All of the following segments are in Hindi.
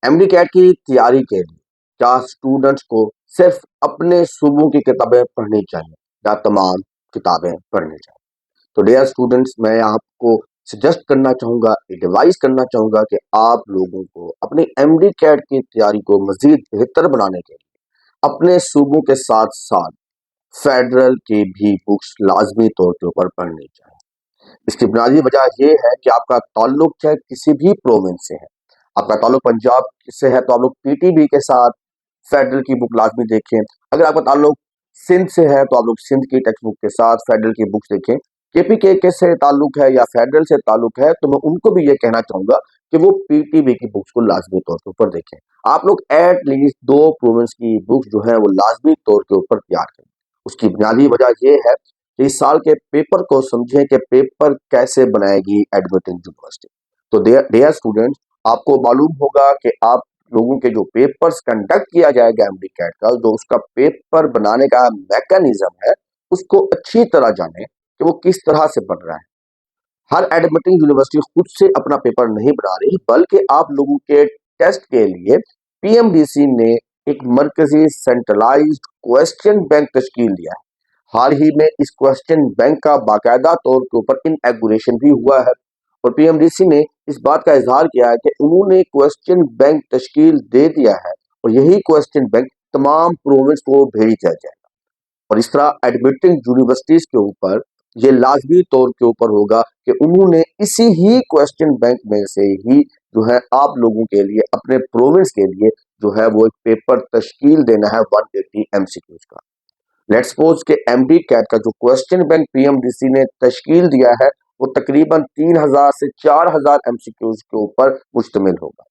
एमडी कैट की तैयारी के लिए क्या स्टूडेंट्स को सिर्फ अपने सूबों की किताबें पढ़नी चाहिए या तमाम किताबें पढ़नी चाहिए? तो डियर स्टूडेंट्स, मैं आपको सजेस्ट करना चाहूंगा, एडवाइस करना चाहूंगा कि आप लोगों को अपनी एमडी कैट की तैयारी को मजीद बेहतर बनाने के लिए अपने सूबों के साथ साथ फेडरल की भी बुक्स लाजमी तौर के ऊपर पढ़नी चाहिए। इसकी बुनियादी वजह यह है कि आपका ताल्लुक चाहे किसी भी प्रोविंस से है, आपका ताल्लुक पंजाब से है तो आप लोग पीटीबी के साथ फेडरल की बुक लाजमी देखें। अगर आपका ताल्लुक सिंध से है तो आप लोग सिंध की टेक्स्ट बुक के साथ फेडरल की बुक्स देखें। केपीके से ताल्लुक है या फेडरल से ताल्लुक है तो मैं उनको भी ये कहना चाहूंगा कि वो पीटीबी की बुक्स को लाजमी तौर के ऊपर देखें। आप लोग एटलीस्ट 2 प्रोविंस की बुक्स जो है वो लाजमी तौर के ऊपर तैयार करें। उसकी बुनियादी वजह यह है कि इस साल के पेपर को समझें कि पेपर कैसे बनाएगी एडमिटिंग यूनिवर्सिटी। तो डियर स्टूडेंट्स, आपको मालूम होगा कि आप लोगों के जो पेपर्स कंडक्ट किया जाएगा एमडी कैट का, जो उसका पेपर बनाने का मैकेनिज्म है, उसको अच्छी तरह जाने कि वो किस तरह से बन रहा है। हर एडमिटिंग यूनिवर्सिटी खुद से अपना पेपर नहीं बना रही, बल्कि आप लोगों के टेस्ट के लिए पीएमडीसी ने एक मरकजी सेंट्रलाइज्ड क्वेश्चन बैंक तश्कील दिया है। हाल ही में इस क्वेश्चन बैंक का बाकायदा तौर के ऊपर इनॉग्रेशन भी हुआ है और पीएमडीसी ने इस बात का इजहार किया है कि उन्होंने क्वेश्चन बैंक तश्कील दे दिया है और यही क्वेश्चन बैंक तमाम प्रोविंस को भेज दिया जाएगा। और इस तरह एडमिटिंग यूनिवर्सिटीज के ऊपर ये लाजमी तौर के ऊपर होगा कि उन्होंने इसी ही क्वेश्चन बैंक में से ही जो है आप लोगों के लिए अपने प्रोविंस के लिए जो है वो एक पेपर तश्कील देना है 180 एमसीक्यूज का। लेट्स सपोज के एमडी कैट का जो क्वेश्चन बैंक पीएमडीसी ने तश्कील दिया है वो तकरीबन 3000 से 4000 एमसीक्यूज के ऊपर मुश्तमिल होगा।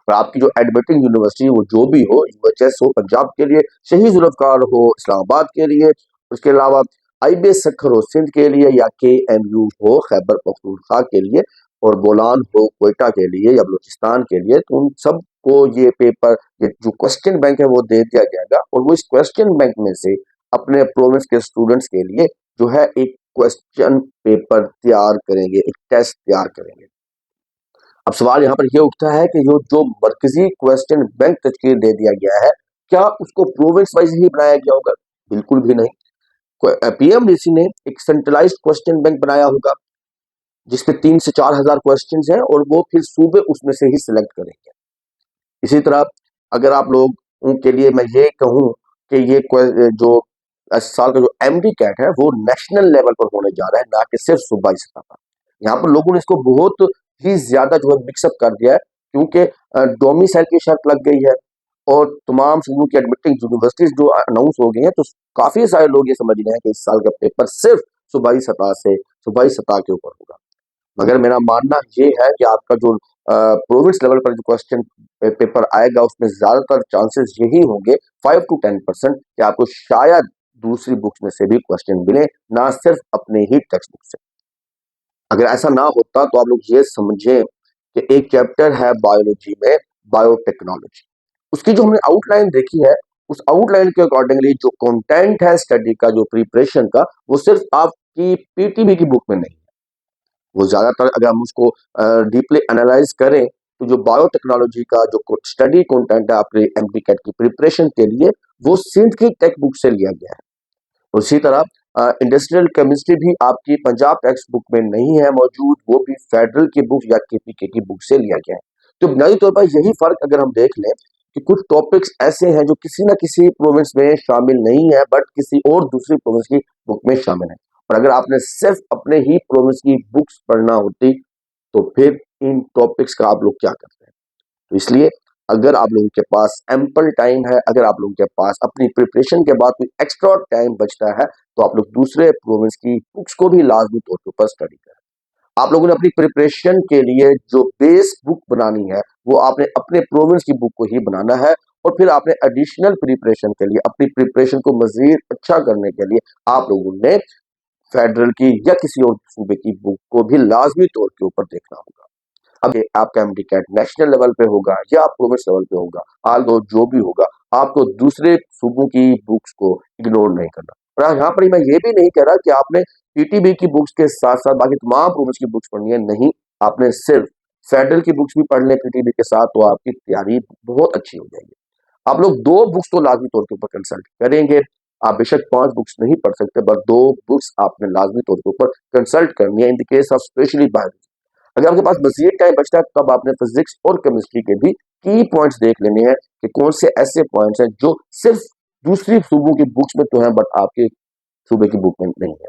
और आपकी जो एडमिटिंग यूनिवर्सिटी वो जो भी हो, यूएचएस हो पंजाब के लिए, शहीद जुल्फकार हो इस्लामाबाद के लिए, उसके अलावा आईबीएस सखर हो सिंध के लिए, या केएमयू हो खैबर पख्तूनख्वा के लिए, और बोलान हो कोयटा के लिए या बलूचिस्तान के लिए, तो उन सबको ये पेपर, ये जो क्वेश्चन बैंक है वो दे दिया जाएगा और वो इस क्वेश्चन बैंक में से अपने प्रोविंस के स्टूडेंट्स के लिए जो है एक क्वेश्चन पेपर तैयार करेंगे, एक टेस्ट तैयार करेंगे। अब सवाल यहाँ पर यह उठता है कि जो मरकजी क्वेश्चन बैंक तश्कील दे दिया गया है, क्या उसको प्रोविंस वाइज ही बनाया गया होगा? बिल्कुल भी नहीं। पीएमडीसी ने एक सेंट्रलाइज्ड क्वेश्चन बैंक बनाया होगा जिसमें 3 से 4000 क्वेश्चन हैं और वो फिर सूबे उसमें से ही सिलेक्ट करेंगे। इसी तरह अगर आप लोग के लिए मैं ये कहूँ कि ये जो इस साल का जो एमडी कैट है वो नेशनल लेवल पर होने जा रहा है, ना कि सिर्फ सूबाई सतह पर। यहाँ पर लोगों ने इसको बहुत ही ज्यादा जो है मिक्सअप कर दिया है, क्योंकि डोमिसाइल की शर्त लग गई है और तमाम सूबों की एडमिटिंग यूनिवर्सिटीज जो अनाउंस हो गई हैं, तो काफी सारे लोग ये समझ रहे हैं कि इस साल का पेपर सिर्फ सूबाई सतह के ऊपर होगा। मगर मेरा मानना ये है कि आपका जो प्रोविंस लेवल पर जो क्वेश्चन पेपर आएगा उसमें ज्यादातर चांसेस यही होंगे 5 to 10% कि आपको शायद दूसरी बुक्स में से भी क्वेश्चन मिले, ना सिर्फ अपने ही टेक्स्ट बुक से। अगर ऐसा ना होता तो आप लोग ये समझें कि एक चैप्टर है बायोलॉजी में, बायोटेक्नोलॉजी, उसकी जो हमने आउटलाइन देखी है, उस आउटलाइन के अकॉर्डिंगली जो कंटेंट है स्टडी का, जो प्रिपरेशन का, वो सिर्फ आपकी पीटीबी की बुक में नहीं है। वो ज्यादातर अगर हम उसको डीपली एनालाइज करें तो जो बायोटेक्नोलॉजी का जो स्टडी कंटेंट है आपके एमडी कैट की प्रिपरेशन के लिए, वो सिंध की टेक्स्ट बुक से लिया गया है। उसी तरह इंडस्ट्रियल केमिस्ट्री भी आपकी पंजाब टेक्स्ट बुक में नहीं है मौजूद, वो भी फेडरल की बुक या केपीके की बुक से लिया गया है। तो बुनियादी तौर पर यही फर्क अगर हम देख लें कि कुछ टॉपिक्स ऐसे हैं जो किसी ना किसी प्रोविंस में शामिल नहीं है बट किसी और दूसरी प्रोविंस की बुक में शामिल है, और अगर आपने सिर्फ अपने ही प्रोविंस की बुक्स पढ़ना होती तो फिर इन टॉपिक्स का आप लोग क्या करते हैं? तो इसलिए अगर आप लोगों के पास एम्पल टाइम है, अगर आप लोगों के पास अपनी प्रिपरेशन के बाद कोई एक्स्ट्रा टाइम बचता है, तो आप लोग दूसरे प्रोविंस की बुक्स को भी लाजमी तौर के ऊपर स्टडी करें। आप लोगों ने अपनी प्रिपरेशन के लिए जो बेस बुक बनानी है वो आपने अपने प्रोविंस की बुक को ही बनाना है, और फिर आपने एडिशनल प्रिपरेशन के लिए, अपनी प्रिपरेशन को मजीद अच्छा करने के लिए आप लोगों ने फेडरल की या किसी और सूबे की बुक को भी लाजमी तौर के ऊपर देखना होगा। अब आपका एमडी कैट नेशनल लेवल पे होगा या प्रोविंस लेवल पे होगा, आल दो जो भी होगा, आपको दूसरे सूबों की बुक्स को इग्नोर नहीं करना। और यहाँ पर मैं ये भी नहीं कह रहा कि आपने पीटीबी की बुक्स के साथ साथ बाकी तमाम प्रोविंस की बुक्स पढ़नी है, नहीं, आपने सिर्फ फेडरल की बुक्स भी पढ़ लें पीटीबी के साथ, तो आपकी तैयारी बहुत अच्छी हो जाएगी। आप लोग 2 बुक्स तो लाज़मी तौर के ऊपर कंसल्ट करेंगे। आप बेशक 5 बुक्स नहीं पढ़ सकते, बट 2 बुक्स आपने लाज़मी तौर के ऊपर कंसल्ट करनी है in the case of specially biology. अगर आपके पास मज़ीद टाइम बचता है, तब आपने फिज़िक्स और केमिस्ट्री के भी की पॉइंट्स देख लेने हैं कि कौन से ऐसे पॉइंट्स हैं जो सिर्फ़ दूसरी सूबों की बुक्स में तो हैं, बट आपके सूबे की बुक में नहीं है।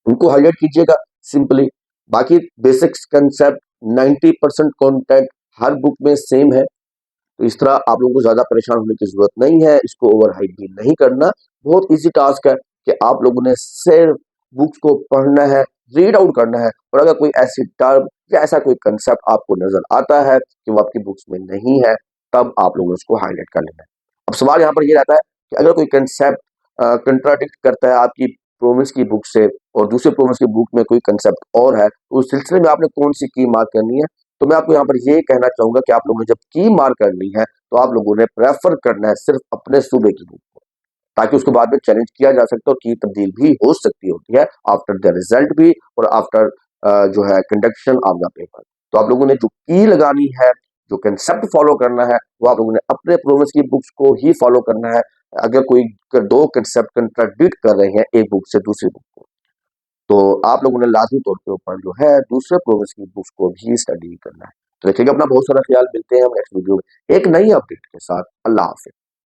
उनको हाइलाइट कीजिएगा सिंपली। बाकी बेसिक्स कंसेप्ट 90% कंटेंट हर बुक में सेम है। तो इस तरह आप लोगों को ज़्यादा परेशान होने की ज़रूरत नहीं है, इसको ओवरहाइप भी नहीं करना। बहुत ईज़ी टास्क है कि आप लोगों ने सिर्फ़ बुक्स को पढ़ना है, रीड आउट करना है, और अगर कोई ऐसी टर्म या ऐसा कोई कांसेप्ट आपको नज़र आता है कि वो आपकी बुक्स में नहीं है, तब आप लोगों ने उसको हाइलाइट कर लेना है। अब सवाल यहाँ पर ये रहता है कि अगर कोई कांसेप्ट कंट्राडिक्ट करता है आपकी प्रोमिस की बुक से, और दूसरे प्रोमिस की बुक में कोई कांसेप्ट और है, तो उस सिलसिले में आपने कौन-सी की मार्क करनी है? तो मैं आपको यहाँ पर ये कहना चाहूँगा कि आप लोगों ने जब की मार्क करनी है, तो आप लोगों ने प्रेफ़र करना है सिर्फ़ अपने सूबे की बुक को, ताकि उसको बाद में चैलेंज किया जा सकता है, और की तब्दील भी हो सकती होती है आफ्टर द रिज़ल्ट भी, और आफ्टर जो है कंडक्शन ऑफ द पेपर। तो आप लोगों ने जो की लगानी है, जो कांसेप्ट फ़ॉलो करना है, वो आप लोगों ने अपने प्रोमिस की बुक्स को ही फ़ॉलो करना है। अगर कोई 2 कांसेप्ट कंट्राडिक्ट कर रहे हैं एक बुक से दूसरी बुक को, तो आप लोगों ने लाज़मी तौर के ऊपर जो है दूसरे प्रोग्रेस की बुक्स को भी स्टडी करना है। तो रखिएगा अपना बहुत सारा ख्याल। मिलते हैं हम नेक्स्ट वीडियो में एक नई अपडेट के साथ। अल्लाह हाफ़िज़।